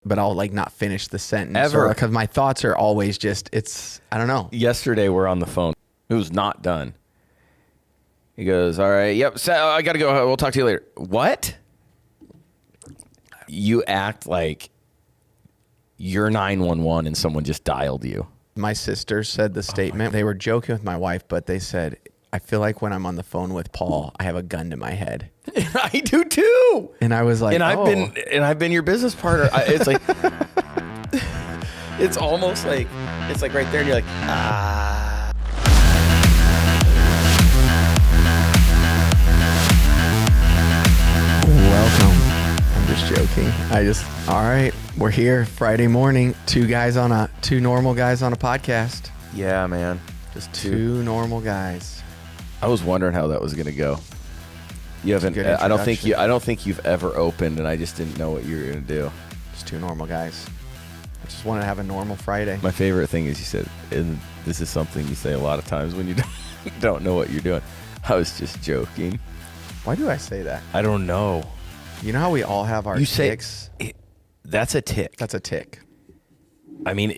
but I'll like not finish the sentence. Ever. Because my thoughts are always just, I don't know. Yesterday we're on the phone. It was not done. He goes, all right, yep, so I got to go. We'll talk to you later. What? You act like you're 911 and someone just dialed you. My sister said the statement. They were joking with my wife, but they said, I feel like when I'm on the phone with Paul, I have a gun to my head. I do too. And I was like, and I've been your business partner. It's like, it's almost like, it's like right there and you're like, ah. Welcome. I'm just joking. All right, we're here Friday morning. Two normal guys on a podcast. Yeah, man. Just two normal guys. I was wondering how that was going to go. You haven't. I don't think you've ever opened, and I just didn't know what you were going to do. Just two normal guys. I just wanted to have a normal Friday. My favorite thing is you said, and this is something you say a lot of times when you don't know what you're doing. I was just joking. Why do I say that? I don't know. You know how we all have our ticks? That's a tick. That's a tick. I mean,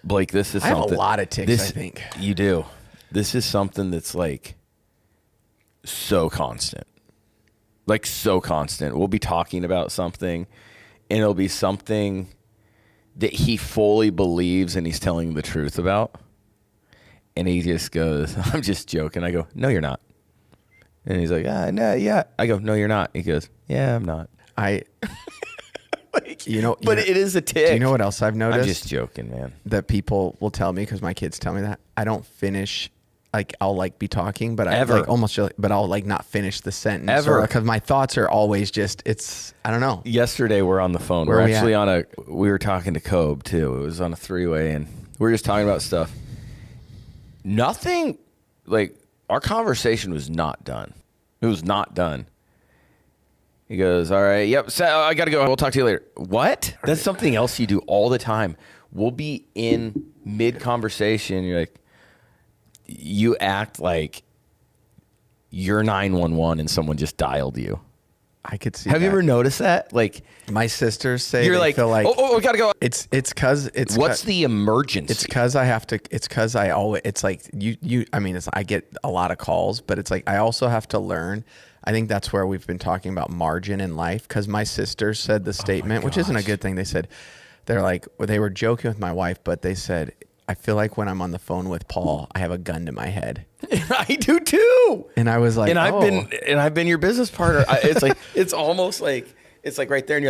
Blake, this is I something. have a lot of ticks, I think. You do. This is something that's like so constant. Like so constant. We'll be talking about something and it'll be something that he fully believes and he's telling the truth about. And he just goes, I'm just joking. I go, no, you're not. And he's like, no, yeah. I go, no, you're not. He goes, yeah, I'm not. But it is a tick. Do you know what else I've noticed? I'm just joking, man. That people will tell me, because my kids tell me that, I don't finish, like I'll like be talking, but I'll like not finish the sentence. Ever. Because my thoughts are always just, I don't know. Yesterday we're on the phone. We were talking to Cobe too. It was on a three-way and we were just talking about stuff. Nothing, like our conversation was not done. It was not done. He goes, all right, yep, so I got to go. We'll talk to you later. What? That's something else you do all the time. We'll be in mid-conversation. You're like, you act like you're 911 and someone just dialed you. I could see Have you ever noticed that? Like, my sisters say you're they feel like, we got to go. It's because What's the emergency? It's because I always, it's like I get a lot of calls, but it's like I also have to learn. I think that's where we've been talking about margin in life, because my sisters said the statement, which isn't a good thing. They were joking with my wife, but they said, I feel like when I'm on the phone with Paul, I have a gun to my head. I do too. And I was like, I've been your business partner. It's like, it's almost like, it's like right there and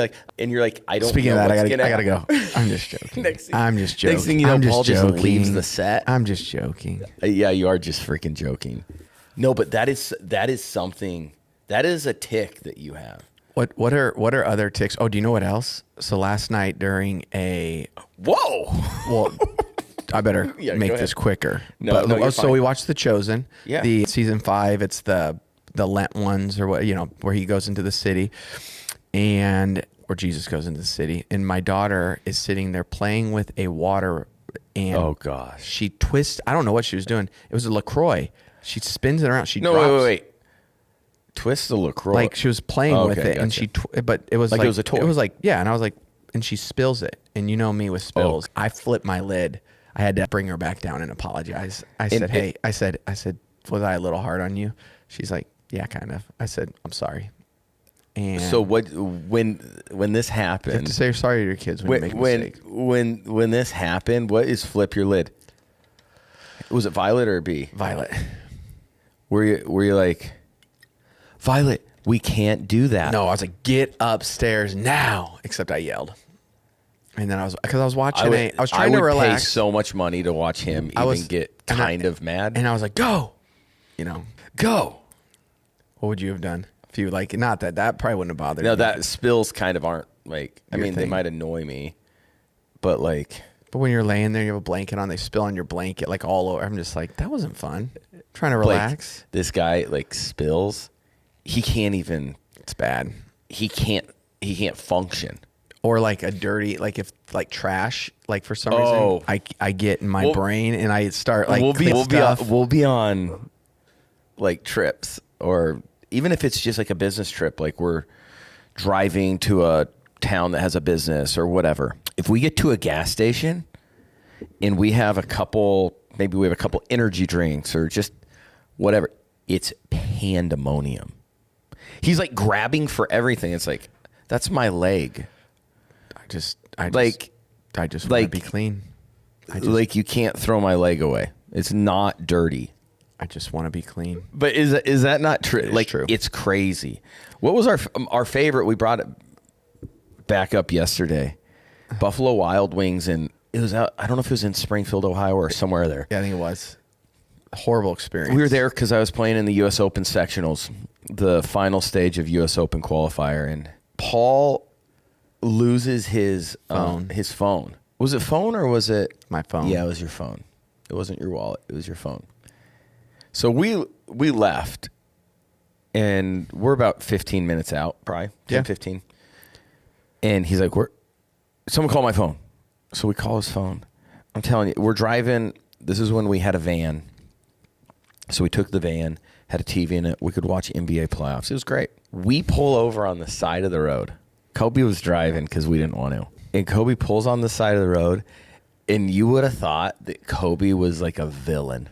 you're like, I don't Speaking know of that, I what's gotta go. I'm just joking. I'm just joking. Next thing you know, Paul just leaves the set. I'm just joking. Yeah, you are just freaking joking. No, but that is something, that is a tick that you have. What are other ticks? Oh, do you know what else? So last night during well, I better make this quicker. So we watched The Chosen. Yeah. The season 5. It's the Lent ones, or what, where he goes into the city, or Jesus goes into the city, and my daughter is sitting there playing with a water, and oh gosh, she twists. I don't know what she was doing. It was a LaCroix. She spins it around. She drops. Wait. Twist the LaCroix. Like she was playing with it, gotcha. and but it was like it was a toy. It was like, yeah, and I was like, and she spills it, and you know me with spills. I flipped my lid. I had to bring her back down and apologize. I said, was I a little hard on you? She's like, yeah, kind of. I said, I'm sorry. And so when this happened, you have to say you're sorry to your kids when you make a mistake. When this happened, what is flip your lid? Was it Violet or B? Violet. Were you like, Violet, we can't do that? No, I was like, get upstairs now. Except I yelled. And then I was watching I was trying to relax. I would pay so much money to watch him get kind of mad. And I was like, go. Go. What would you have done? If you not that probably wouldn't have bothered you. No, that spills kind of aren't like, they might annoy me, but like. But when you're laying there, you have a blanket on, they spill on your blanket like all over. I'm just like, that wasn't fun. I'm trying to relax. This guy like spills. He can't even. It's bad. He can't function. Or like a dirty, like if like trash, like for some reason, I get in my brain and I start like we'll be on like trips, or even if it's just like a business trip, like we're driving to a town that has a business or whatever. If we get to a gas station and we have a couple energy drinks or just whatever, it's pandemonium. He's like grabbing for everything. It's like, that's my leg. I just want to be clean. Like, you can't throw my leg away. It's not dirty. I just want to be clean. But is that not true? Like, true. It's crazy. What was our favorite? We brought it back up yesterday. Buffalo Wild Wings, and it was out. I don't know if it was in Springfield, Ohio, or somewhere there. Yeah, I think it was. Horrible experience. We were there because I was playing in the U.S. Open sectionals, the final stage of U.S. Open qualifier, and Paul loses his phone. Was it phone or was it my phone? Yeah, it was your phone. It wasn't your wallet. It was your phone. So we left, and we're about 15 minutes out, probably 10, 15. And he's like, someone call my phone. So we call his phone. I'm telling you, we're driving. This is when we had a van. So we took the van, had a TV in it. We could watch NBA playoffs. It was great. We pull over on the side of the road. Kobe was driving because we didn't want to. And Kobe pulls on the side of the road, and you would have thought that Kobe was like a villain.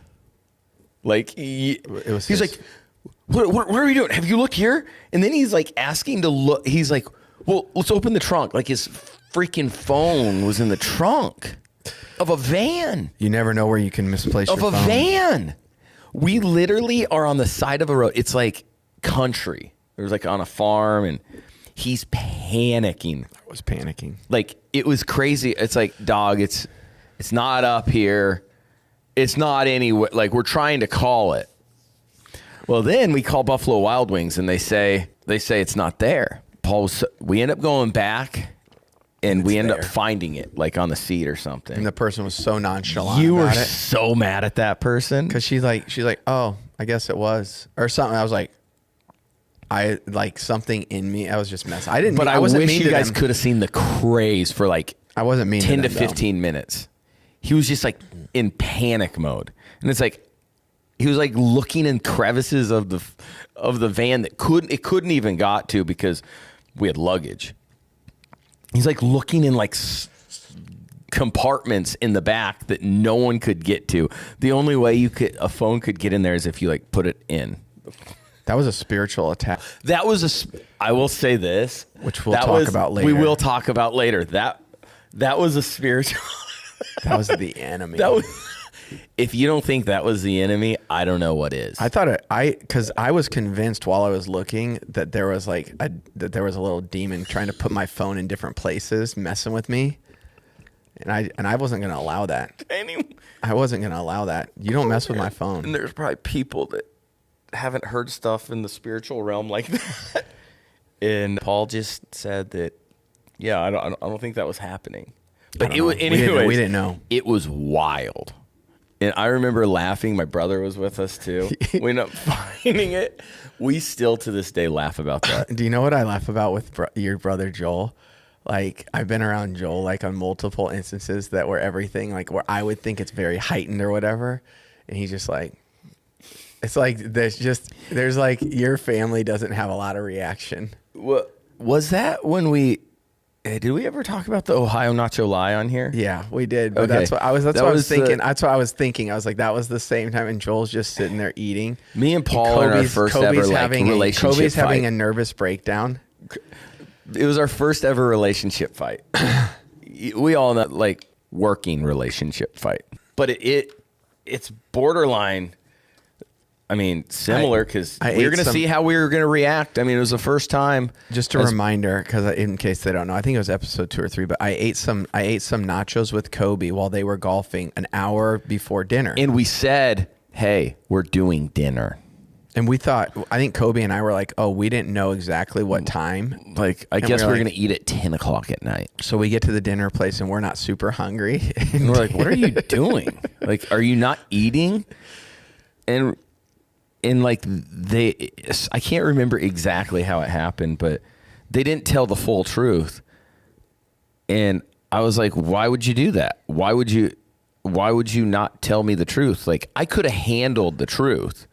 Like, he's like, what are we doing? Have you looked here? And then he's like asking to look. He's like, well, let's open the trunk. Like, his freaking phone was in the trunk of a van. You never know where you can misplace your phone. Of a van. We literally are on the side of a road. It's like country. It was like on a farm, and he's panicking. I was panicking. Like, it was crazy. It's like, dog, it's not up here. It's not anywhere. Like, we're trying to call it. Well, then we call Buffalo Wild Wings, and they say it's not there. We end up going back, and we end up finding it, like on the seat or something. And the person was so nonchalant. You were so mad at that person because she's like, oh, I guess it was, or something. I was like, something in me. I was just messing. I didn't. But I wasn't wish mean you to guys them. could have seen the craze for like I wasn't mean 10 to them, 15 minutes. He was just like in panic mode, and it's like he was like looking in crevices of the van that couldn't even got to because we had luggage. He's like looking in like compartments in the back that no one could get to. The only way a phone could get in there is if you like put it in. That was a spiritual attack. That was I will say this, which we'll talk about later. We will talk about later. That was a spiritual. That was the enemy. If you don't think that was the enemy, I don't know what is. I thought because I was convinced while I was looking that there was a little demon trying to put my phone in different places, messing with me, and I wasn't going to allow that. I wasn't going to allow that. You don't mess with my phone. And there's probably people that haven't heard stuff in the spiritual realm like that. And Paul just said that, yeah, I don't think that was happening. But it was, anyways, we didn't know. It was wild. And I remember laughing. My brother was with us too. We ended up finding it. We still to this day laugh about that. Do you know what I laugh about with your brother Joel? Like, I've been around Joel like on multiple instances that where everything like where I would think it's very heightened or whatever, and he's just like, it's like there's like your family doesn't have a lot of reaction. What was that when we? Did we ever talk about the Ohio Nacho lie on here? Yeah, we did. But okay. That's what I was thinking. That's what I was thinking. I was like, that was the same time, and Joel's just sitting there eating. Me and Paul are our first ever relationship Kobe's fight. having a nervous breakdown. It was our first ever relationship fight. We all know, like, working relationship fight, but it's borderline. I mean, similar because we were going to see how we were going to react. I mean, it was the first time. Just a reminder, because in case they don't know, I think it was episode 2 or 3. But I ate some nachos with Kobe while they were golfing an hour before dinner, and we said, "Hey, we're doing dinner." And we thought, I think Kobe and I were like, "Oh, we didn't know exactly what time." Like, I guess we're going to eat at 10 o'clock at night. So we get to the dinner place and we're not super hungry, and we're like, "What are you doing? Like, are you not eating?" And like I can't remember exactly how it happened, but they didn't tell the full truth. And I was like, why would you do that? Why would you not tell me the truth? Like, I could have handled the truth,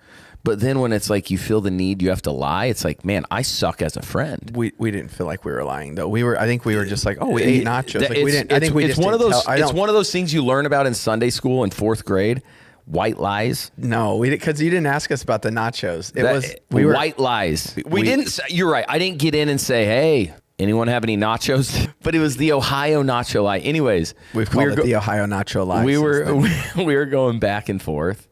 But then when it's like you feel the need, you have to lie. It's like, man, I suck as a friend. We didn't feel like we were lying though. I think we were just like, oh, we ate nachos. Like, we didn't. It's one of those. It's one of those things you learn about in Sunday school in 4th grade. White lies. No, we didn't, because you didn't ask us about the nachos. White lies. We didn't. You're right. I didn't get in and say, hey, anyone have any nachos? But it was the Ohio nacho lie. Anyways, we've called it the Ohio nacho lie. We were going back and forth.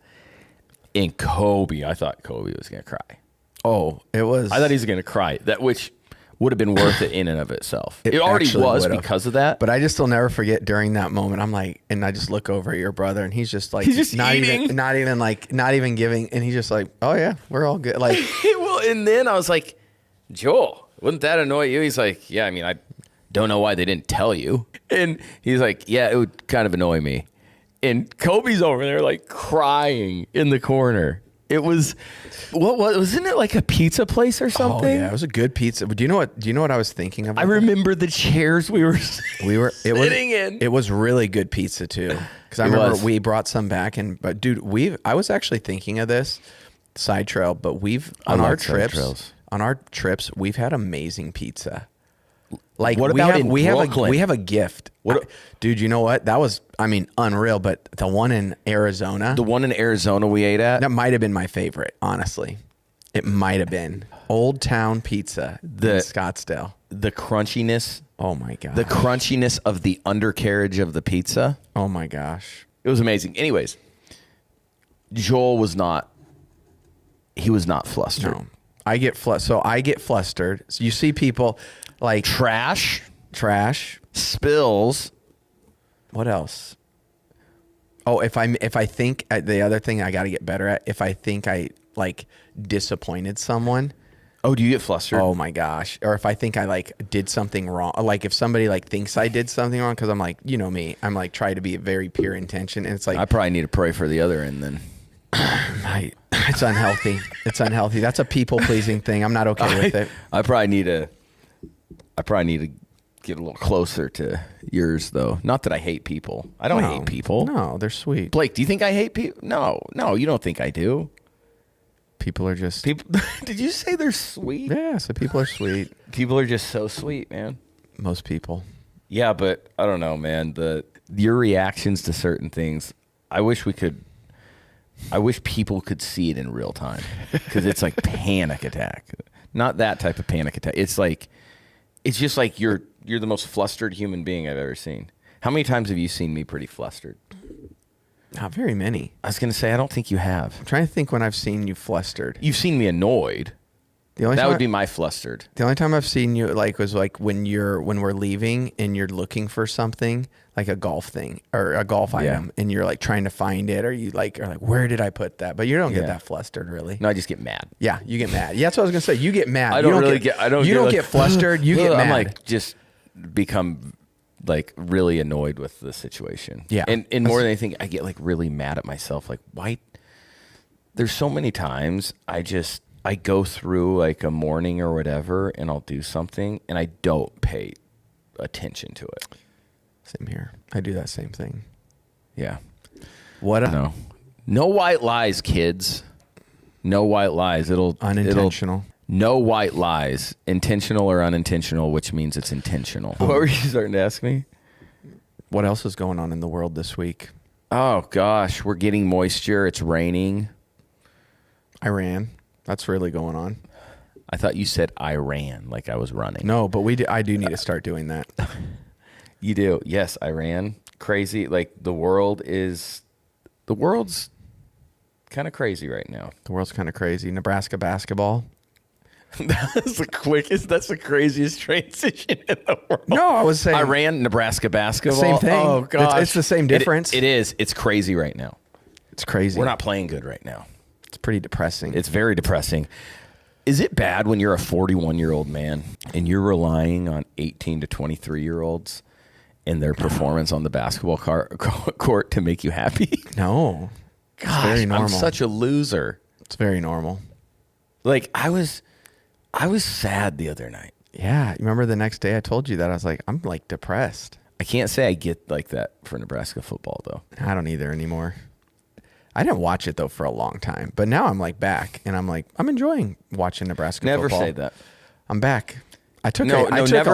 And I thought Kobe was going to cry. Oh, it was. I thought he was going to cry. Which would have been worth it in and of itself. It already was because of that. But I just will never forget during that moment. I'm like, and I just look over at your brother, and he's just like, not even giving, and he's just like, oh yeah, we're all good. Like, well, and then I was like, Joel, wouldn't that annoy you? He's like, yeah, I mean, I don't know why they didn't tell you. And he's like, yeah, it would kind of annoy me. And Kobe's over there like crying in the corner. It was, wasn't it like a pizza place or something? Oh yeah, it was a good pizza. But do you know what I was thinking of? I remember the chairs we were sitting in. It was really good pizza too. Because I remember we brought some back, but dude, I was actually thinking of this side trail, but on our trips, we've had amazing pizza. Like, what about in Brooklyn? We have a gift. Dude, you know what? That was, unreal. But the one in Arizona. The one in Arizona we ate at? That might have been my favorite, honestly. It might have been. Old Town Pizza in Scottsdale. The crunchiness. Oh, my gosh. The crunchiness of the undercarriage of the pizza. Oh, my gosh. It was amazing. Anyways, Joel was not flustered. No. I get flustered. So you see people... Like trash, spills. What else? Oh, if I think the other thing I got to get better at, if I think I like disappointed someone. Oh, do you get flustered? Oh my gosh. Or if I think I like did something wrong, like if somebody like thinks I did something wrong, because I'm like, you know me, I'm like try to be very pure intention, and it's like I probably need to pray for the other end then. It's unhealthy. It's unhealthy. That's a people pleasing thing. I'm not okay with it. I probably need to get a little closer to yours, though. Not that I hate people. I don't hate people. No, they're sweet. Blake, do you think I hate people? No, you don't think I do. People are just... People. Did you say they're sweet? Yeah, so people are sweet. People are just so sweet, man. Most people. Yeah, but I don't know, man. Your reactions to certain things, I wish people could see it in real time. Because it's like panic attack. Not that type of panic attack. It's just like you're the most flustered human being I've ever seen. How many times have you seen me pretty flustered? Not very many. I was going to say, I don't think you have. I'm trying to think when I've seen you flustered. You've seen me annoyed. That would be my flustered. The only time I've seen you was like when we're leaving and you're looking for something like a golf thing or a golf item and you're like trying to find it, or you like where did I put that? But you don't get that flustered really. No, I just get mad. Yeah, you get mad. Yeah, that's what I was gonna say. You get mad. I don't get flustered. You get mad. I'm like just become like really annoyed with the situation. Yeah, and more than anything, I get like really mad at myself. Like why? There's so many times I go through like a morning or whatever, and I'll do something, and I don't pay attention to it. Same here. I do that same thing. Yeah. No white lies, kids. No white lies. Unintentional. No white lies. Intentional or unintentional, which means it's intentional. What were you starting to ask me? What else is going on in the world this week? Oh, gosh. We're getting moisture. It's raining. Iran. That's really going on. I thought you said Iran, like I was running. No, but I do need to start doing that. You do. Yes, Iran. Crazy. Like the world's kind of crazy right now. The world's kind of crazy. Nebraska basketball. That's the craziest transition in the world. No, I was saying Iran, Nebraska basketball. Same thing. Oh, gosh. It's the same difference. It is. It's crazy right now. It's crazy. We're not playing good right now. It's pretty depressing. It's very depressing. Is it bad when you're a 41-year-old man and you're relying on 18 to 23-year-olds and their performance on the basketball court to make you happy? No. Gosh, it's very normal. I'm such a loser. It's very normal. Like, I was sad the other night. Yeah. You remember the next day I told you that? I was like, I'm like depressed. I can't say I get like that for Nebraska football, though. I don't either anymore. I didn't watch it though for a long time, but now I'm like back, and I'm like I'm enjoying watching Nebraska Never football. say that. I'm back. I took a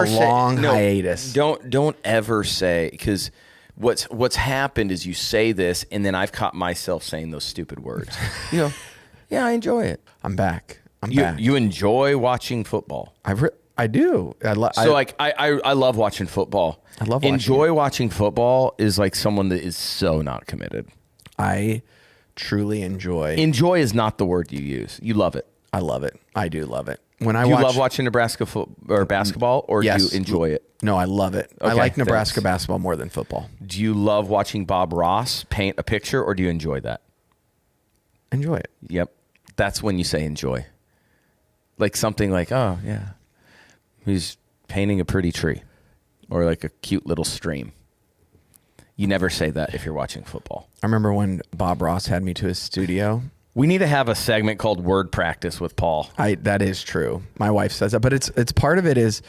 long hiatus. Don't ever say, because what's happened is you say this, and then I've caught myself saying those stupid words. You know, yeah, I enjoy it. I'm back. I'm back. You enjoy watching football. I do. I love watching football. I love enjoy watching football is like someone that is so not committed. I truly enjoy. Enjoy is not the word you use. You love it. I love it. I do love it. Do you love watching Nebraska or basketball, or yes. do you enjoy it? No, I love it. Okay, I like Nebraska basketball more than football. Do you love watching Bob Ross paint a picture, or do you enjoy that? Enjoy it. Yep. That's when you say enjoy. Like something like, oh, yeah, he's painting a pretty tree or like a cute little stream. You never say that if you're watching football. I remember when Bob Ross had me to his studio. We need to have a segment called Word Practice with Paul. That is true. My wife says that, but it's part of it is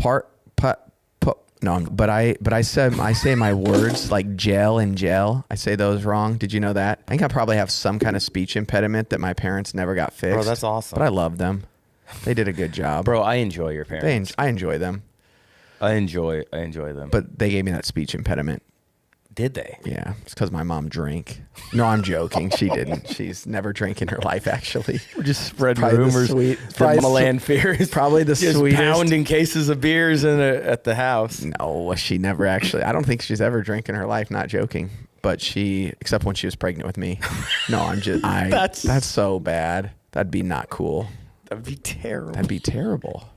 but I say my words like gel and gel. I say those wrong. Did you know that? I think I probably have some kind of speech impediment that my parents never got fixed. Bro, that's awesome. But I love them. They did a good job. Bro, I enjoy your parents. I enjoy them. I enjoy them. But they gave me that speech impediment. Did they? Yeah, it's because my mom drank. No, I'm joking. She didn't. She's never drank in her life, actually. We're just spreading rumors. Probably Lanphier is probably the sweetest. Pounding cases of beers at the house. No, she never actually. I don't think she's ever drank in her life. Not joking. But except when she was pregnant with me. No, I'm just. That's so bad. That'd be not cool. That'd be terrible. That'd be terrible.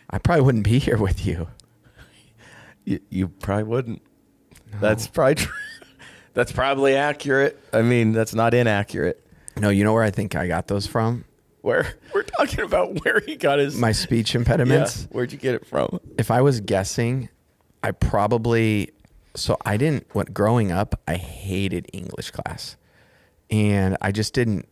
I probably wouldn't be here with you. You probably wouldn't. No. That's probably true. That's probably accurate. I mean, that's not inaccurate. No, you know where I think I got those from? Where? We're talking about where he got my speech impediments. Yeah. Where'd you get it from? If I was guessing, growing up, I hated English class. And I just didn't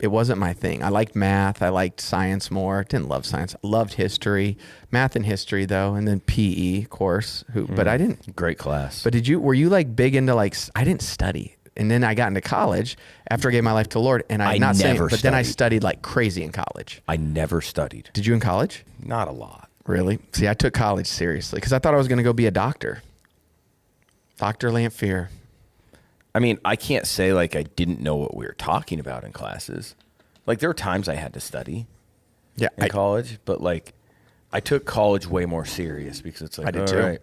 it wasn't my thing. I liked math. I liked science more. Didn't love science. Loved history, math and history though. And then PE course, but I didn't. Great class. But were you big into I didn't study. And then I got into college after I gave my life to the Lord, and then I studied like crazy in college. I never studied. Did you in college? Not a lot. Really? See, I took college seriously because I thought I was going to go be a doctor. Dr. Lanphier. I mean, I can't say I didn't know what we were talking about in classes. There were times I had to study in college, but I took college way more serious because it's I did too. Right.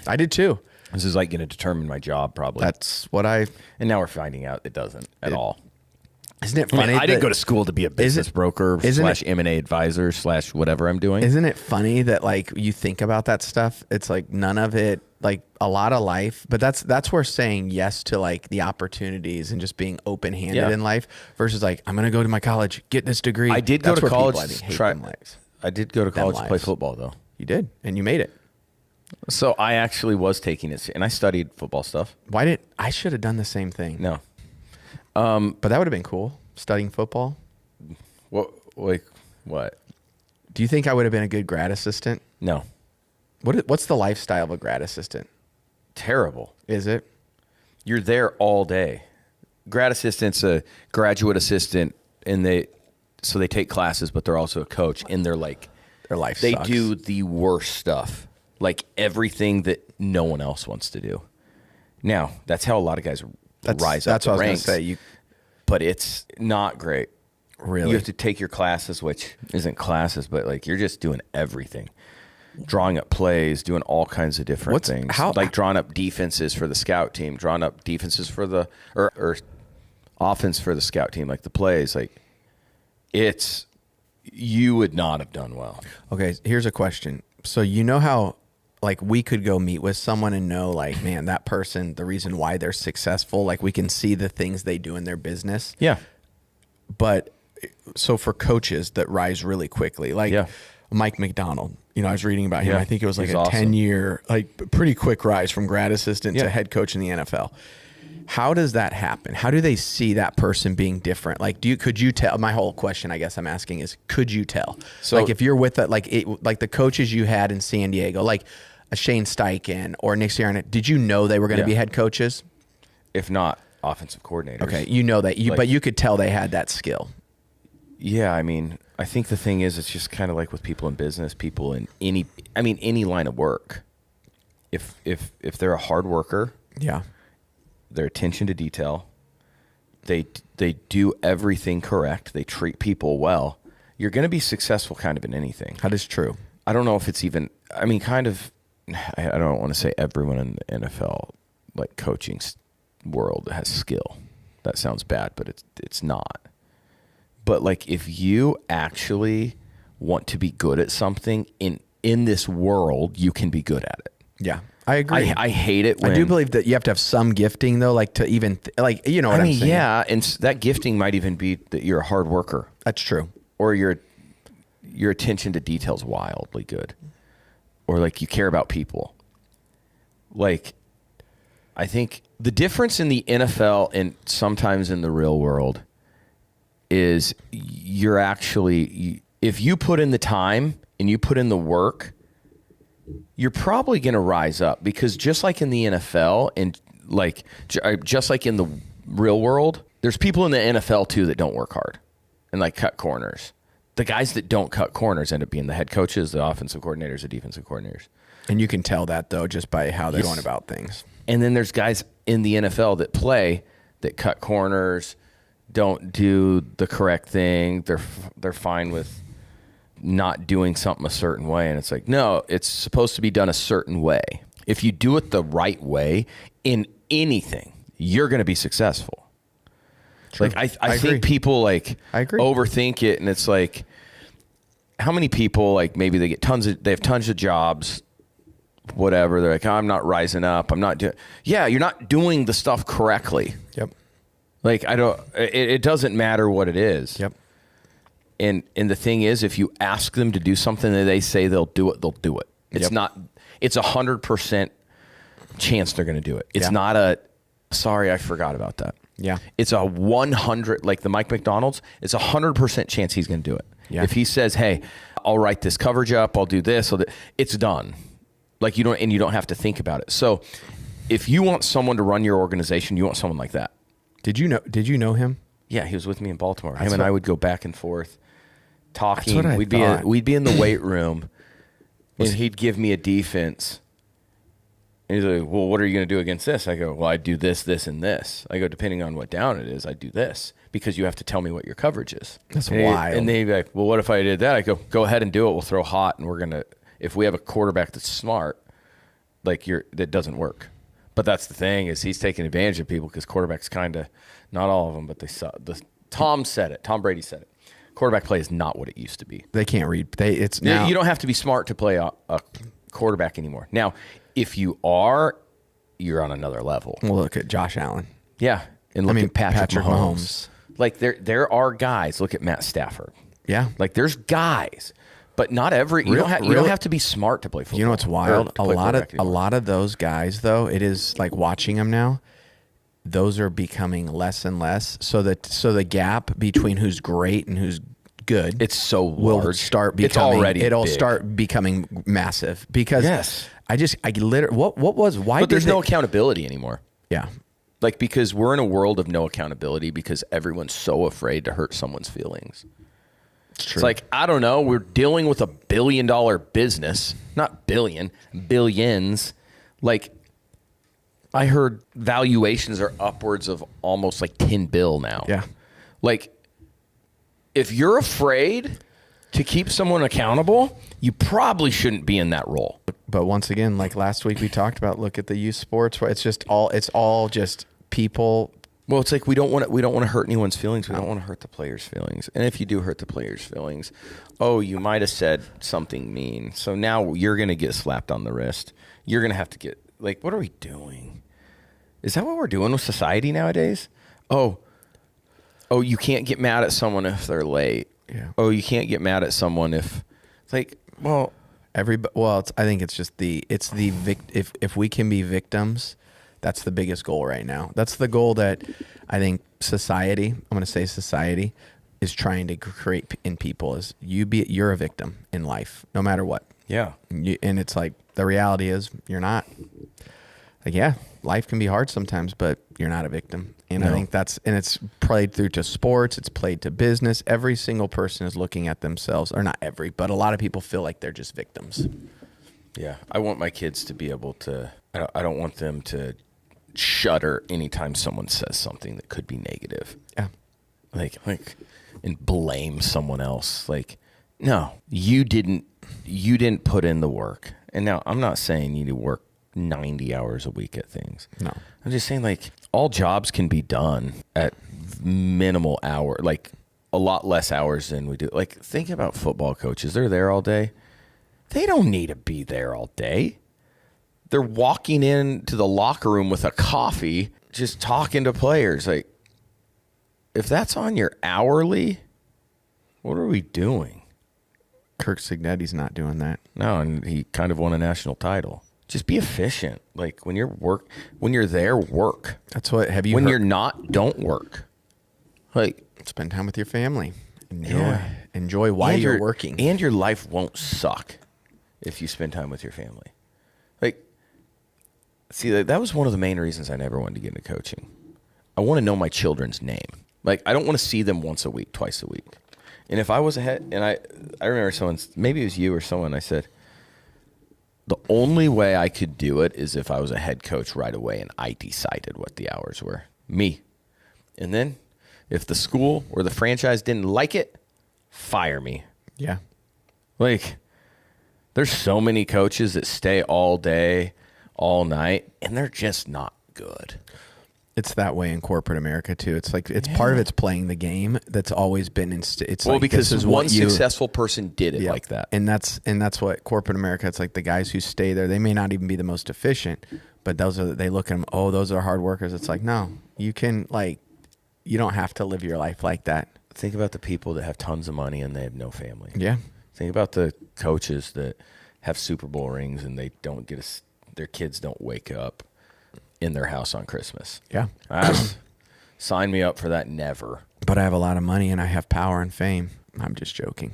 I did too. This is going to determine my job probably. That's what and now we're finding out it doesn't at all. Isn't it funny? I didn't go to school to be a business broker / M&A advisor / whatever I'm doing. Isn't it funny that you think about that stuff? It's none of it, a lot of life, but that's where saying yes to the opportunities and just being open-handed in life versus I'm going to go to my college, get this degree. I did go to college. I did go to college to play lives. Football though. You did, and you made it. So I actually was taking it, and I studied football stuff. I should have done the same thing. No. But that would have been cool, studying football. What? Do you think I would have been a good grad assistant? No. What's the lifestyle of a grad assistant? Terrible. Is it? You're there all day. Grad assistant's a graduate assistant, and they take classes, but they're also a coach, and their life they sucks. do the worst stuff, everything that no one else wants to do. Now, that's how a lot of guys rise up. That's what I was going to say. But it's not great. Really? You have to take your classes, which isn't classes, but you're just doing everything. Drawing up plays, doing all kinds of different things. Drawing up defenses for the scout team, drawing up defenses for the or offense for the scout team, the plays. You would not have done well. Okay, here's a question. So you know how we could go meet with someone and know man, that person, the reason why they're successful, we can see the things they do in their business. Yeah. But so for coaches that rise really quickly, Mike McDonald, I was reading about him. I think it was a 10-year, pretty quick rise from grad assistant to head coach in the NFL. How does that happen? How do they see that person being different? Could you tell? My whole question, I guess I'm asking is, could you tell? So if you're with the coaches you had in San Diego, a Shane Steichen or Nick Sirianni, did you know they were going to be head coaches? If not, offensive coordinators. Okay, you know that, but you could tell they had that skill. Yeah, I mean, I think the thing is, it's just kind of like with people in business, people in any line of work. If they're a hard worker, yeah, their attention to detail, they do everything correct, they treat people well, you're going to be successful kind of in anything. That is true. I don't know if it's even, I mean, kind of, I don't want to say everyone in the NFL, like coaching world, has skill. That sounds bad, but it's not. But like, if you actually want to be good at something in this world, you can be good at it. Yeah, I agree. I hate it when... I do believe that you have to have some gifting, though, like to even... like, you know what I'm saying? Yeah, and that gifting might even be that you're a hard worker. That's true. Or your attention to detail is wildly good. Or, like, you care about people. Like, I think the difference in the NFL and sometimes in the real world is you're actually... if you put in the time and you put in the work... you're probably going to rise up, because just like in the NFL and like just like in the real world, there's people in the NFL too that don't work hard and like cut corners. The guys that don't cut corners end up being the head coaches, the offensive coordinators, the defensive coordinators. And you can tell that though just by how they're going about things. And then there's guys in the NFL that play that cut corners, don't do the correct thing. They're fine with not doing something a certain way, and it's like, no, it's supposed to be done a certain way. If you do it the right way in anything, you're going to be successful. True. Like I think people like overthink it, and it's like, how many people, like, maybe they have tons of jobs, whatever, they're like, oh, I'm not rising up, I'm not doing... yeah, you're not doing the stuff correctly. Yep. Like, it doesn't matter what it is. Yep. And the thing is, if you ask them to do something that they say they'll do it, they'll do it. It's not, it's 100% chance they're going to do it. It's not a, sorry, I forgot about that. Yeah. It's a 100, like the Mike McDonald's, it's 100% chance he's going to do it. Yeah. If he says, hey, I'll write this coverage up, I'll do this, it's done. Like, you don't have to think about it. So if you want someone to run your organization, you want someone like that. Did you know him? Yeah, he was with me in Baltimore. Him and I would go back and forth talking. We'd be in the weight room, and he'd give me a defense. And he's like, well, what are you going to do against this? I go, well, I do this, this, and this. I go, depending on what down it is, I do this, because you have to tell me what your coverage is. That's wild. And then he'd be like, well, what if I did that? I go ahead and do it. We'll throw hot, and we're going to, if we have a quarterback that's smart, like that doesn't work. But that's the thing, is he's taking advantage of people, because quarterbacks kind of, not all of them, but they suck. Tom said it. Tom Brady said it. Quarterback play is not what it used to be. They can't read. You don't have to be smart to play a quarterback anymore. Now, if you are, you're on another level. Well, look at Josh Allen. Yeah. And look at Patrick Mahomes. Like, there are guys. Look at Matt Stafford. Yeah. Like, there's guys. But not every... You don't have to be smart to play football. You know what's wild? A lot of those guys, though, it is like watching them now, those are becoming less and less. So the gap between who's great and who's good, it's so will large. Start becoming. It'll start becoming massive, because I literally why? But there's no accountability anymore. Yeah, like, because we're in a world of no accountability, because everyone's so afraid to hurt someone's feelings. It's like, I don't know, we're dealing with $1 billion business, not billion, billions. Like, I heard valuations are upwards of almost like 10 bill now. Yeah. Like, if you're afraid to keep someone accountable, you probably shouldn't be in that role. But once again, like last week we talked about, look at the youth sports where it's all just people. Well, it's like we don't want to hurt anyone's feelings. We don't want to hurt the players' feelings. And if you do hurt the players' feelings, you might have said something mean. So now you're going to get slapped on the wrist. You're going to have to get, like, what are we doing? Is that what we're doing with society nowadays? Oh, you can't get mad at someone if they're late. Yeah. Oh, you can't get mad at someone if, like, well, I think it's just if we can be victims, that's the biggest goal right now. That's the goal that I think society is trying to create in people, is you're a victim in life, no matter what. Yeah. And it's like, the reality is you're not. like, yeah, life can be hard sometimes, but you're not a victim. And I think it's played through to sports. It's played to business. Every single person is looking at themselves, or not every, but a lot of people feel like they're just victims. Yeah. I want my kids to be able to, I don't want them to shudder anytime someone says something that could be negative. Yeah. Like, and blame someone else. Like, no, you didn't put in the work. And now I'm not saying you need to work 90 hours a week at things. No. I'm just saying, like, all jobs can be done at minimal hour, like a lot less hours than we do. Like, think about football coaches. They're there all day. They don't need to be there all day. They're walking into the locker room with a coffee, just talking to players. Like, if that's on your hourly, what are we doing? Kirk Cignetti's not doing that. No, and he kind of won a national title. Just be efficient. Like, when you're there, work. That's what, when you're not, don't work. Like, spend time with your family. Enjoy while you're working. And your life won't suck if you spend time with your family. Like, see, that was one of the main reasons I never wanted to get into coaching. I want to know my children's name. Like, I don't want to see them once a week, twice a week. And if I was ahead, and I remember maybe it was you or someone, I said, the only way I could do it is if I was a head coach right away and I decided what the hours were. Me. And then if the school or the franchise didn't like it, fire me. Yeah. Like, there's so many coaches that stay all day, all night, and they're just not good. It's that way in corporate America too. It's like part of it's playing the game that's always been. It's well, like, because this is one successful person did it like that, and that's what corporate America. It's like the guys who stay there. They may not even be the most efficient, but they look at them. Oh, those are hard workers. It's like, no, you can, like, you don't have to live your life like that. Think about the people that have tons of money and they have no family. Yeah. Think about the coaches that have Super Bowl rings and they don't their kids don't wake up in their house on Christmas. Yeah. Sign me up for that. Never. But I have a lot of money and I have power and fame. I'm just joking.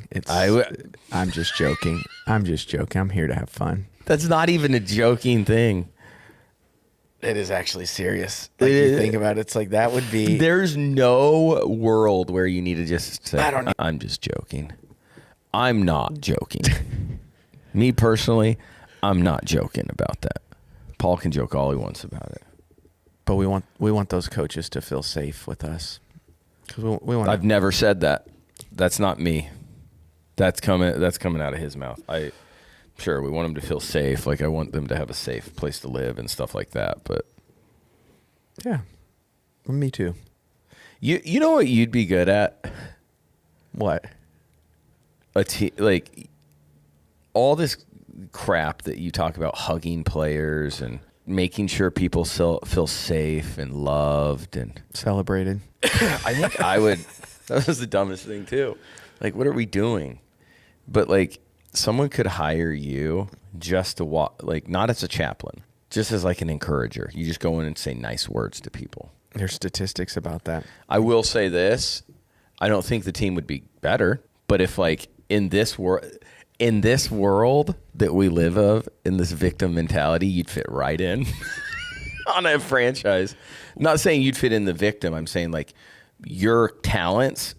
I'm just joking. I'm just joking. I'm here to have fun. That's not even a joking thing. It is actually serious. Like, you think about it, it's like that would be. There's no world where you need to just say, I'm just joking. I'm not joking. Me personally, I'm not joking about that. Paul can joke all he wants about it. But we want those coaches to feel safe with us. 'Cause we want. I've never said that. That's not me. That's coming out of his mouth. Sure, we want them to feel safe. Like, I want them to have a safe place to live and stuff like that. But yeah, me too. You know what you'd be good at? What? Like, all this crap that you talk about, hugging players and making sure people feel safe and loved and celebrated. I think I would. That was the dumbest thing too. Like, what are we doing? But, like, someone could hire you just to walk, like, not as a chaplain, just as, like, an encourager. You just go in and say nice words to people. There's statistics about that. I will say this. I don't think the team would be better, but if, like, in this world that we live of, in this victim mentality, you'd fit right in on a franchise. I'm not saying you'd fit in the victim. I'm saying, like, your talents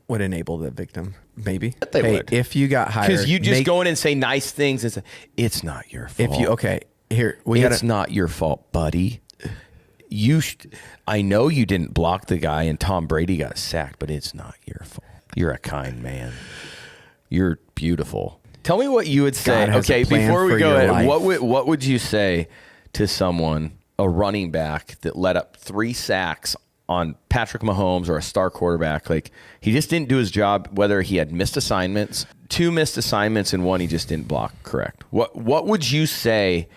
would enable the victim. Maybe they would. If you got hired, because you just go in and say nice things and say, it's not your fault. It's not your fault, buddy. I know you didn't block the guy and Tom Brady got sacked, but it's not your fault. You're a kind man. You're beautiful. Tell me what you would say. Okay, before we go ahead, what would you say to someone, a running back that let up 3 sacks on Patrick Mahomes or a star quarterback? Like, he just didn't do his job, whether he had missed assignments, 2 missed assignments, and 1 he just didn't block correct. What would you say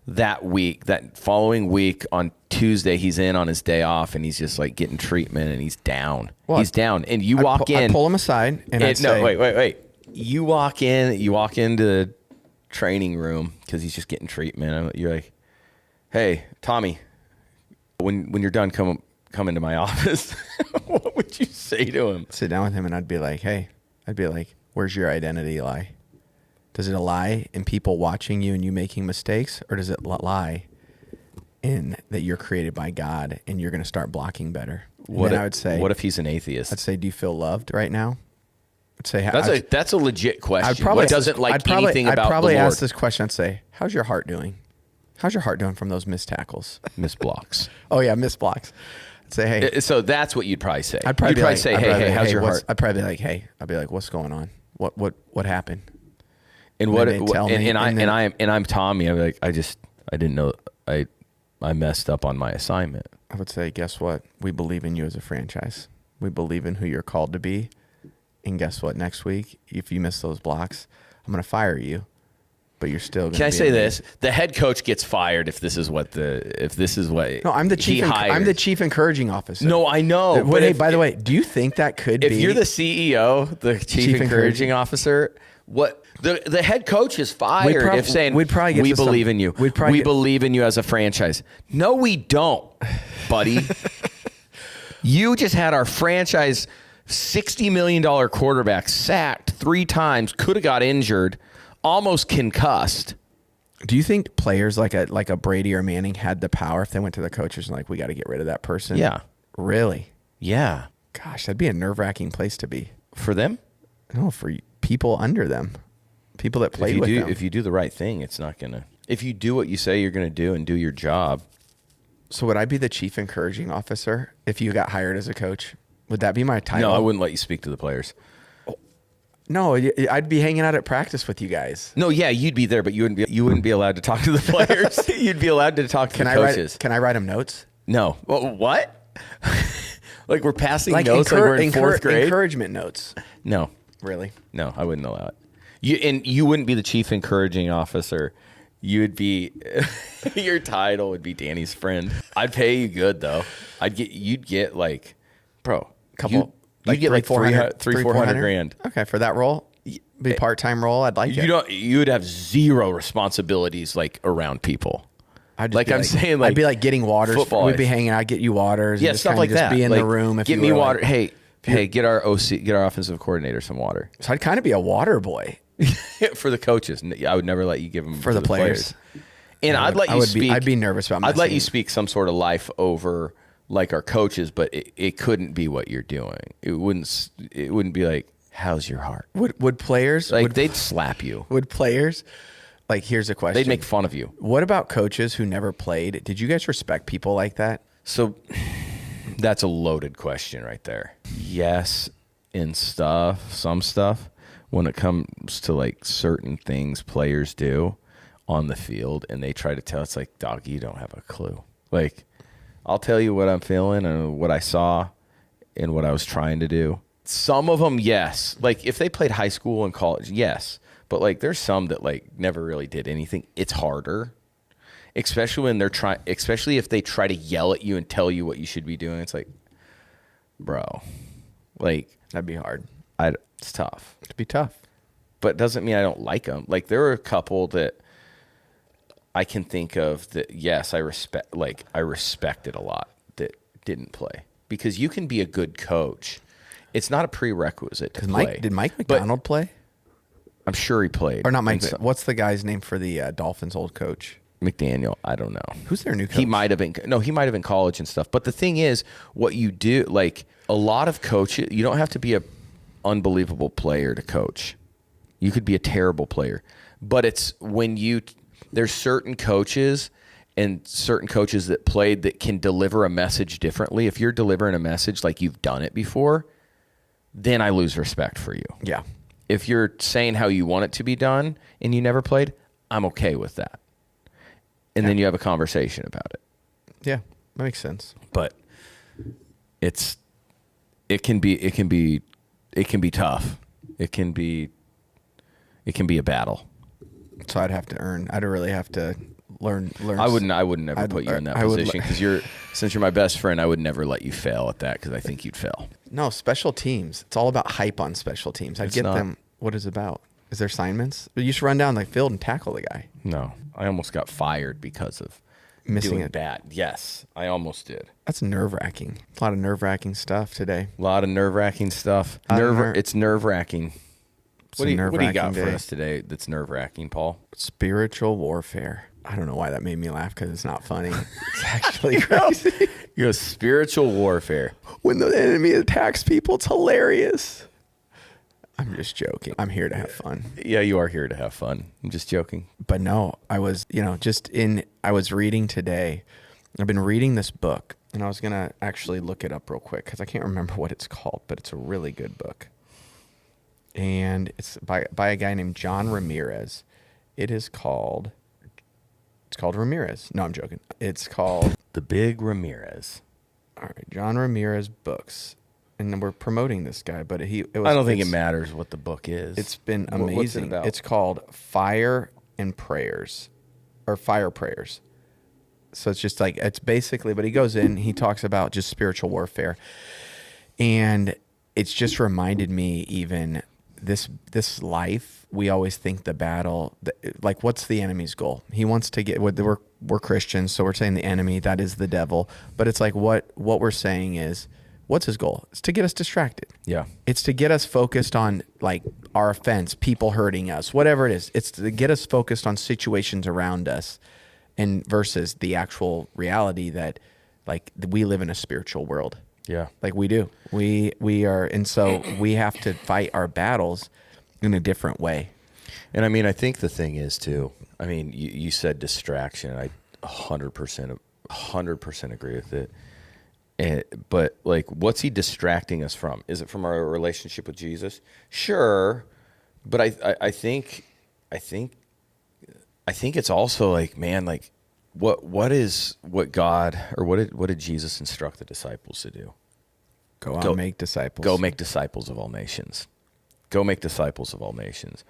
that week, that following week on Tuesday, he's in on his day off and he's just, like, getting treatment and he's down. Well, he's down. And you walk in. I pull him aside and I say. No, wait. You walk into the training room because he's just getting treatment. You're like, hey, Tommy, when you're done, come into my office. What would you say to him? Sit down with him and I'd be like, where's your identity lie? Does it lie in people watching you and you making mistakes, or does it lie and that you're created by God and you're going to start blocking better. What I would say, what if he's an atheist? I'd say, do you feel loved right now? I'd say that's a legit question. I'd probably anything about the Lord. I'd probably ask this question. I'd say, how's your heart doing? How's your heart doing from those missed tackles? Missed blocks. Oh yeah, missed blocks. I'd say, hey. So that's what you'd probably say. I'd probably say, hey, how's your heart? I'd probably be like, hey. I'd be like, what's going on? What happened? And I'm Tommy. I'm like, I didn't know I messed up on my assignment. I would say, guess what? We believe in you as a franchise. We believe in who you're called to be. And guess what? Next week, if you miss those blocks, I'm going to fire you. But you're still going to. Can I say this? The head coach gets fired if this is what. No, I'm the chief. I'm the chief encouraging officer. No, I know. But hey, by the way, do you think that could be? If you're the CEO, the chief encouraging officer, what the head coach is fired if saying we believe in you. We believe in you as a franchise. No, we don't, buddy. You just had our franchise $60 million quarterback sacked 3 times, could have got injured, almost concussed. Do you think players like a Brady or Manning had the power if they went to the coaches and like, we got to get rid of that person? Yeah. Really? Yeah. Gosh, that'd be a nerve-wracking place to be. For them? No, for people under them. People that played with them. If you do the right thing, it's not going to. If you do what you say you're going to do and do your job. So would I be the chief encouraging officer if you got hired as a coach? Would that be my title? No, I wouldn't let you speak to the players. No, I'd be hanging out at practice with you guys. No, yeah, you'd be there, but you wouldn't be allowed to talk to the players. You'd be allowed to talk to the coaches. Can I write them notes? No. Well, what? Like we're passing notes like we're in 4th grade? Encouragement notes. No. Really? No, I wouldn't allow it. You wouldn't be the chief encouraging officer. You would be your title would be Danny's friend. I'd pay you good though. You'd get like, bro, couple. You get like 400 grand. Okay, for that role, be part-time role. I'd like it. You would have zero responsibilities like around people. I'd be like getting waters. We'd be hanging out, get you waters. Yeah, stuff like that. Be in the room. Get me water. Hey, get our offensive coordinator some water. So I'd kind of be a water boy for the coaches. I would never let you give them for the players. And I'd let you speak. I'd be nervous about. I'd let you speak some sort of life over. Like our coaches, but it couldn't be what you're doing. It wouldn't be like, how's your heart? Would players they'd slap you? Would players like? Here's a question. They'd make fun of you. What about coaches who never played? Did you guys respect people like that? So that's a loaded question right there. Yes, in some stuff when it comes to like certain things players do on the field, and they try to tell it's like, dog, you don't have a clue. Like. I'll tell you what I'm feeling and what I saw and what I was trying to do. Some of them, yes. Like if they played high school and college, yes. But like there's some that like never really did anything. It's harder, especially when especially if they try to yell at you and tell you what you should be doing. It's like, bro, like that'd be hard. It's tough. It'd be tough. But it doesn't mean I don't like them. Like there are a couple that I can think of that, yes, I respected a lot that didn't play. Because you can be a good coach. It's not a prerequisite to play. Did Mike McDonald play? I'm sure he played. Or not Mike. What's the guy's name for the Dolphins' old coach? McDaniel. I don't know. Who's their new coach? He might have been college and stuff. But the thing is, what you do, like a lot of coaches, you don't have to be an unbelievable player to coach. You could be a terrible player. But it's when there's certain coaches and certain coaches that played that can deliver a message differently. If you're delivering a message like you've done it before, then I lose respect for you. Yeah. If you're saying how you want it to be done and you never played, I'm okay with that. And then you have a conversation about it. Yeah, that makes sense. But it can be tough. It can be a battle. So I'd really have to learn. I wouldn't ever put you in that position because since you're my best friend, I would never let you fail at that because I think you'd fail. No, special teams. It's all about hype on special teams. I'd get them what it's about. Is there assignments? You should run down the field and tackle the guy. No, I almost got fired because of missing it. Bad. Yes, I almost did. That's nerve-wracking. A lot of nerve-wracking stuff today. A lot of nerve-wracking stuff. It's nerve-wracking. What do you got for us today that's nerve-wracking, Paul? Spiritual warfare. I don't know why that made me laugh because it's not funny. It's actually crazy. You go spiritual warfare. When the enemy attacks people, it's hilarious. I'm just joking. I'm here to have fun. Yeah, you are here to have fun. I'm just joking. But no, I was, I was reading today. I've been reading this book, and I was going to actually look it up real quick because I can't remember what it's called, but it's a really good book. And it's by a guy named John Ramirez. It's called Ramirez. No, I'm joking. It's called The Big Ramirez. All right, John Ramirez books. And we're promoting this guy, but I don't think it matters what the book is. It's been amazing. What's it about? It's called Fire and Prayers, or Fire Prayers. So it's just like, it's basically, but he goes in, he talks about just spiritual warfare. And it's just reminded me even this life, we always think the battle, like what's the enemy's goal? He wants to get, we're Christians, so we're saying the enemy, that is the devil. But it's like what we're saying is, what's his goal? It's to get us distracted. Yeah. It's to get us focused on like our offense, people hurting us, whatever it is. It's to get us focused on situations around us and versus the actual reality that like we live in a spiritual world. Yeah. Like we do. We are, and so we have to fight our battles in a different way. And I mean, I think the thing is too, I mean, you said distraction. I 100% agree with it. But like, what's he distracting us from? Is it from our relationship with Jesus? Sure, but I think it's also like, man, like what God, or what did Jesus instruct the disciples to do? Go make disciples. Go make disciples of all nations. Go make disciples of all nations.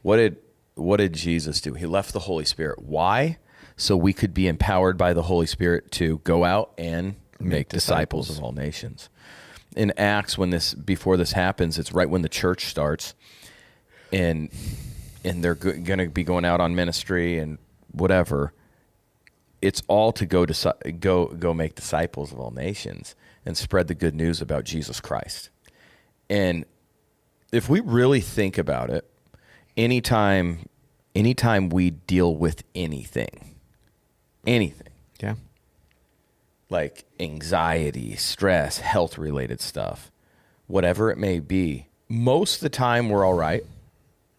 What did Jesus do? He left the Holy Spirit. Why? So we could be empowered by the Holy Spirit to go out and make disciples of all nations. In Acts, before this happens, it's right when the church starts, and they're going to be going out on ministry and whatever. It's all to go make disciples of all nations and spread the good news about Jesus Christ. And if we really think about it, anytime we deal with anything, yeah, like anxiety, stress, health-related stuff, whatever it may be, most of the time we're all right.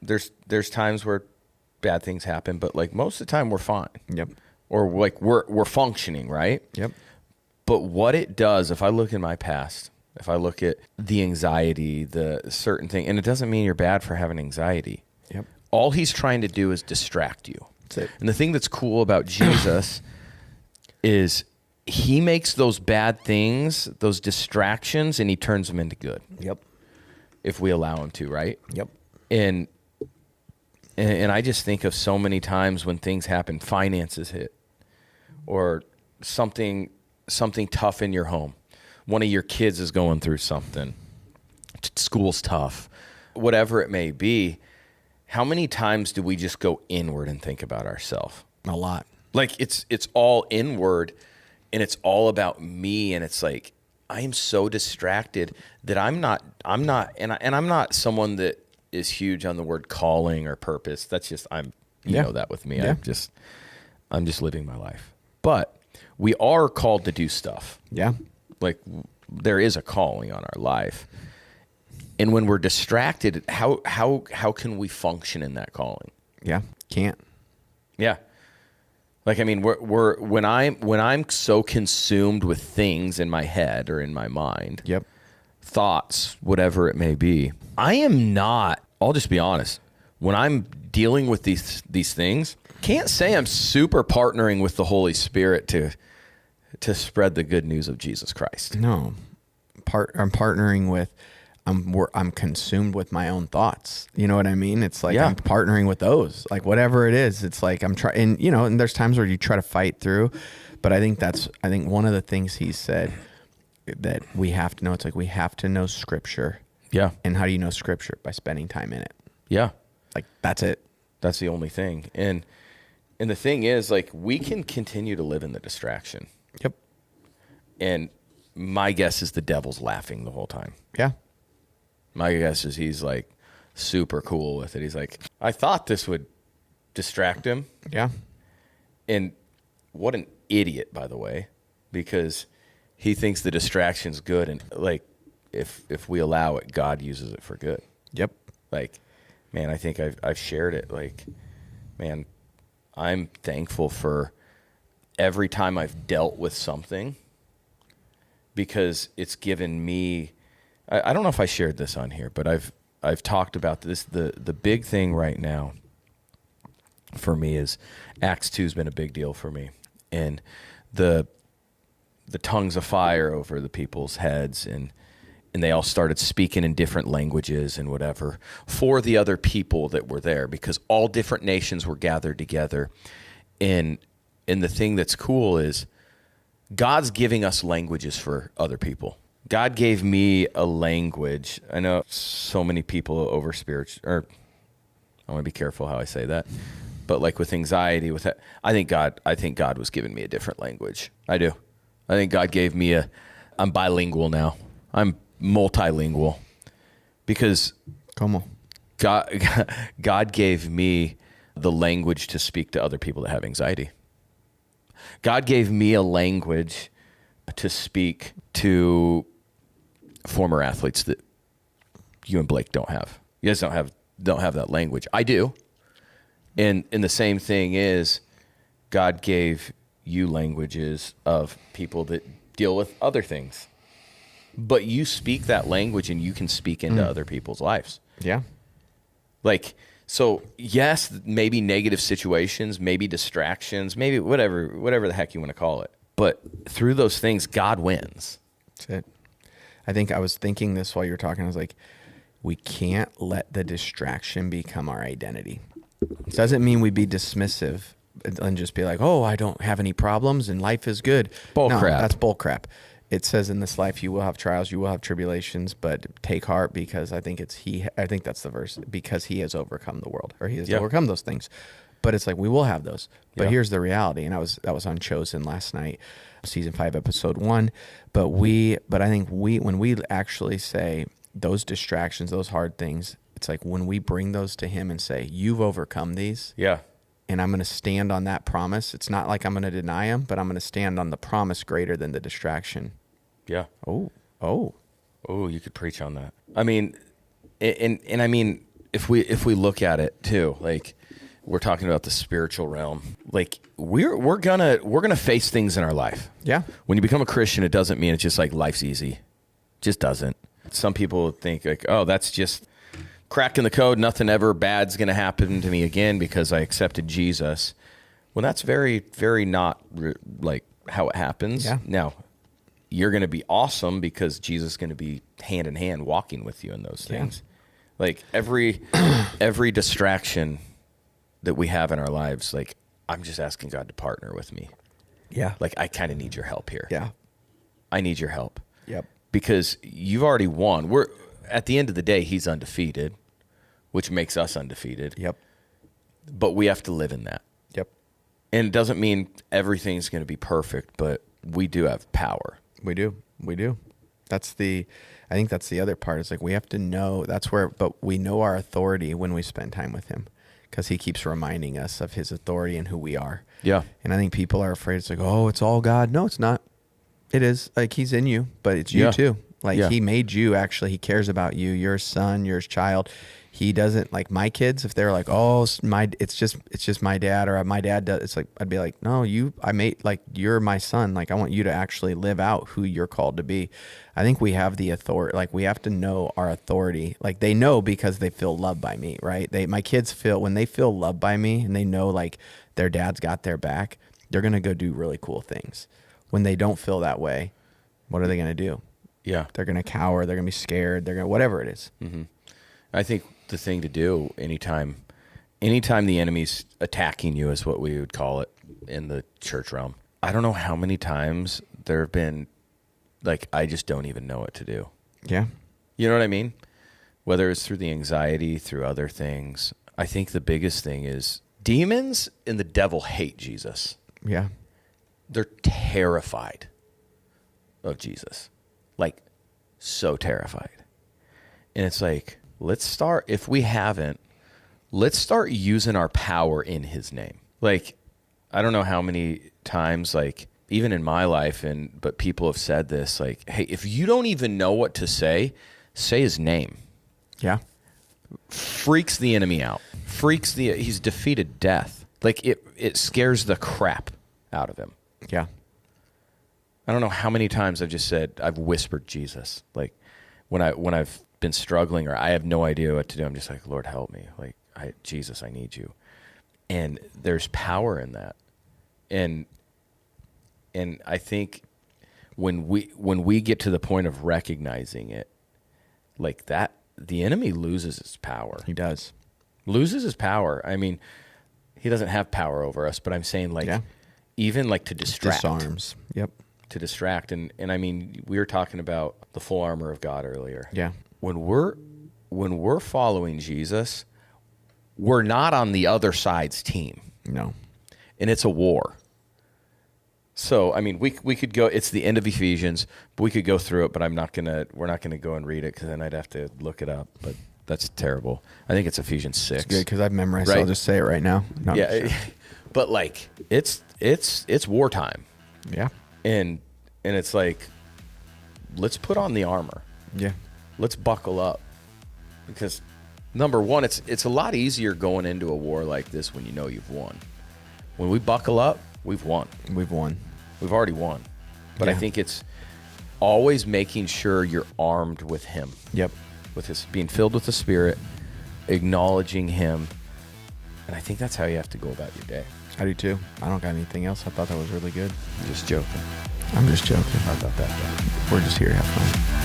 There's times where bad things happen, but like most of the time we're fine. Yep. Or like we're functioning, right? Yep. But what it does, if I look in my past, if I look at the anxiety, the certain thing, and it doesn't mean you're bad for having anxiety. Yep. All he's trying to do is distract you. That's it. And the thing that's cool about Jesus is he makes those bad things, those distractions, and he turns them into good. Yep. If we allow him to, right? Yep. And I just think of so many times when things happen, finances hit, or something tough in your home. One of your kids is going through something. School's tough. Whatever it may be, how many times do we just go inward and think about ourselves? A lot. Like it's all inward, and it's all about me, and it's like I am so distracted that I'm not I'm not someone that is huge on the word calling or purpose. That's just you know that with me. Yeah. I'm just living my life. But we are called to do stuff. Yeah. Like there is a calling on our life. And when we're distracted, how can we function in that calling? Yeah. Can't. Yeah. Like, I mean, when I'm so consumed with things in my head or in my mind, Yep. thoughts, whatever it may be, I am not, I'll just be honest, when I'm dealing with these things, can't say I'm super partnering with the Holy Spirit to spread the good news of Jesus Christ. No. I'm partnering with, I'm consumed with my own thoughts. You know what I mean? It's like I'm partnering with those, like whatever it is. It's like I'm trying, and there's times where you try to fight through, but I think one of the things he said that we have to know, it's like we have to know Scripture. Yeah. And how do you know Scripture? By spending time in it. Yeah. Like that's it. That's the only thing. And the thing is, like, we can continue to live in the distraction. Yep. And my guess is the devil's laughing the whole time. Yeah. My guess is he's like super cool with it. He's like, I thought this would distract him. Yeah. And what an idiot, by the way, because he thinks the distraction's good. And like, if we allow it, God uses it for good. Yep. Like, man, I think I've shared it. Like, man, I'm thankful for every time I've dealt with something, because it's given me, I don't know if I shared this on here, but I've talked about this. The big thing right now for me is Acts 2 has been a big deal for me. And the tongues of fire over the people's heads, and they all started speaking in different languages and whatever for the other people that were there, because all different nations were gathered together. And the thing that's cool is God's giving us languages for other people. God gave me a language. I know so many people over spiritual, or I want to be careful how I say that, but like with anxiety, with that, I think God was giving me a different language. I do. I think God gave me I'm bilingual now. I'm multilingual, because God gave me the language to speak to other people that have anxiety. God gave me a language to speak to former athletes that you and Blake don't have. You guys don't have that language. I do. And the same thing is, God gave you languages of people that deal with other things. But you speak that language and you can speak into other people's lives. Yeah. Like, so yes, maybe negative situations, maybe distractions, maybe whatever the heck you want to call it. But through those things, God wins. That's it. I think I was thinking this while you were talking. I was like, we can't let the distraction become our identity. It doesn't mean we be dismissive and just be like, oh, I don't have any problems and life is good. Bull crap. That's bull crap. It says in this life you will have trials, you will have tribulations, but take heart, because I think that's the verse, because he has overcome the world, or he has overcome those things. But it's like, we will have those. But here's the reality. And that was on Chosen last night, season 5, episode 1. But I think when we actually say those distractions, those hard things, it's like when we bring those to him and say, you've overcome these. Yeah. And I'm going to stand on that promise. It's not like I'm going to deny him, but I'm going to stand on the promise greater than the distraction. Yeah. Oh, you could preach on that. I mean, and I mean, if we look at it too, like we're talking about the spiritual realm, like we're gonna face things in our life. Yeah. When you become a Christian, it doesn't mean it's just like life's easy. It just doesn't. Some people think like, oh, that's just cracking the code. Nothing ever bad's going to happen to me again because I accepted Jesus. Well, that's very, very not like how it happens. Yeah. Now, you're going to be awesome because Jesus is going to be hand in hand walking with you in those things. Yeah. Like every distraction that we have in our lives, like I'm just asking God to partner with me. Yeah. Like I kind of need your help here. Yeah. I need your help. Yep. Because you've already won. We're at the end of the day, he's undefeated, which makes us undefeated. Yep. But we have to live in that. Yep. And it doesn't mean everything's going to be perfect, but we do have power. We do. I think that's the other part. It's like we have to know but we know our authority when we spend time with him, because he keeps reminding us of his authority and who we are. Yeah. And I think people are afraid. It's like, oh, it's all God. No, it's not. It is. Like he's in you, but it's you too. Like he made you, actually. He cares about you. You're his son, you're his child. He doesn't, like my kids, if they're like, oh, it's just my dad, or my dad does, it's like, I'd be like, no, you're my son. Like I want you to actually live out who you're called to be. I think we have the authority, like we have to know our authority. Like they know because they feel loved by me, right? My kids when they feel loved by me and they know like their dad's got their back, they're going to go do really cool things. When they don't feel that way, what are they going to do? Yeah. They're going to cower. They're going to be scared. They're going to, whatever it is. Mm-hmm. I think the thing to do anytime the enemy's attacking you is what we would call it in the church realm. I don't know how many times there have been, like, I just don't even know what to do. Yeah. You know what I mean? Whether it's through the anxiety, through other things. I think the biggest thing is demons and the devil hate Jesus. Yeah. They're terrified of Jesus. Like, so terrified. And it's like, let's start using our power in his name. Like, I don't know how many times, like, even in my life, but people have said this, like, hey, if you don't even know what to say his name. Yeah. Freaks the enemy out. He's defeated death. Like, it scares the crap out of him. Yeah. I don't know how many times I've whispered Jesus. Like, when I've been struggling or I have no idea what to do, I'm just like, Lord, help me. Like, Jesus, I need you. And there's power in that. And I think when we get to the point of recognizing it, like that, the enemy loses his power. He does. Loses his power. I mean, he doesn't have power over us, but I'm saying, like, even like to distract. Disarms. Yep. To distract. And I mean, we were talking about the full armor of God earlier. Yeah. When we're following Jesus, we're not on the other side's team. No. And it's a war. So, I mean, we could go, it's the end of Ephesians, but we could go through it, but we're not going to go and read it because then I'd have to look it up, but that's terrible. I think it's Ephesians 6. It's good because I've memorized right? I'll just say it right now. No, yeah. Sure. But like, it's wartime. Yeah. And it's like, let's put on the armor. Yeah. Let's buckle up. Because number one, it's a lot easier going into a war like this when you know you've won. When we buckle up, we've won. We've won. We've already won. But I think it's always making sure you're armed with him. Yep. With his being filled with the Spirit, acknowledging him. And I think that's how you have to go about your day. I do too. I don't got anything else. I thought that was really good. Just joking. I'm just joking. How about that? We're just here to have fun.